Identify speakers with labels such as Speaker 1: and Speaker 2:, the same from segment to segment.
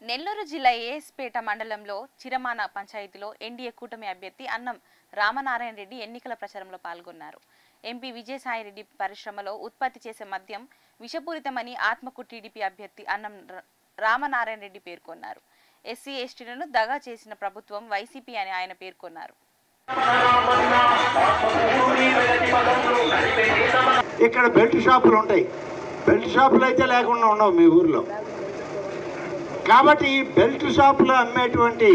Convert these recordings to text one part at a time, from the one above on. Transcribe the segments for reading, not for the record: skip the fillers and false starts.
Speaker 1: నెల్లూరు జిల్లా ఏఎస్పేట మండలంలో చిరమాన పంచాయతీలో ఎన్డీఏ కూటమి అభ్యర్థి అన్నం రామనారాయణ రెడ్డి ఎన్నికల ప్రచారంలో పాల్గొన్నారు. ఎంపీ విజయసాయిరెడ్డి పరిశ్రమలో ఉత్పత్తి చేసే మద్యం విషపూరితమని ఆత్మకూరు టీడీపీ అభ్యర్థి అన్నం రామనారాయణ రెడ్డి పేర్కొన్నారు. ఎస్సీ ఎస్టీలను దగా చేసిన ప్రభుత్వం వైసీపీ అని ఆయన పేర్కొన్నారు.
Speaker 2: ఇక్కడ బెల్ట్ షాపులు ఉంటాయి. బెల్ట్ షాపులు అయితే లేకుండా ఉండవు మీ ఊర్లో. కాబట్టి ఈ బెల్ట్ షాపులో అమ్మేటువంటి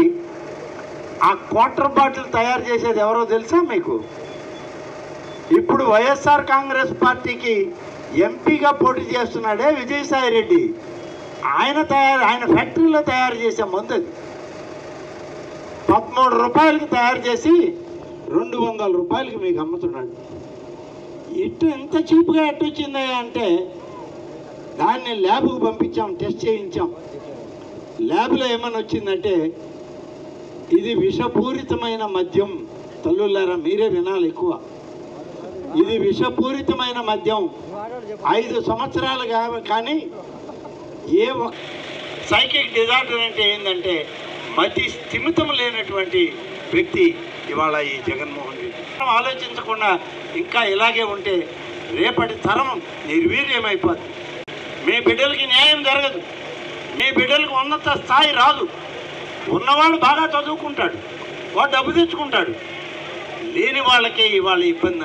Speaker 2: ఆ క్వార్టర్ బాటిల్ తయారు చేసేది ఎవరో తెలుసా మీకు? ఇప్పుడు వైఎస్ఆర్ కాంగ్రెస్ పార్టీకి ఎంపీగా పోటీ చేస్తున్నాడే విజయసాయిరెడ్డి, ఆయన ఫ్యాక్టరీలో తయారు చేసే మందు 13 రూపాయలకి తయారు చేసి 200 రూపాయలకి మీకు అమ్ముతున్నాడు. ఎంత చీప్గా వచ్చిందా అంటే దాన్ని ల్యాబ్కు పంపించాం, టెస్ట్ చేయించాం. ల్యాబ్లో ఏమని వచ్చిందంటే ఇది విషపూరితమైన మద్యం. తల్లులారా మీరే వినాలి ఎక్కువ. ఇది విషపూరితమైన మద్యం. 5 సంవత్సరాలు కానీ ఏ సైకిక్ డిజార్డర్ అంటే ఏంటంటే మతి స్థిమితం లేనటువంటి వ్యక్తి ఇవాళ ఈ జగన్మోహన్ రెడ్డి. ఆలోచించకుండా ఇంకా ఇలాగే ఉంటే రేపటి తరం నిర్వీర్యమైపోతుంది. మీ బిడ్డలకి న్యాయం జరగదు. మీ బిడ్డలకు ఉన్నత స్థాయి రాదు. ఉన్నవాడు బాగా చదువుకుంటాడు, వాడు డబ్బు తెచ్చుకుంటాడు. లేని వాళ్ళకే ఇవాళ ఇబ్బంది.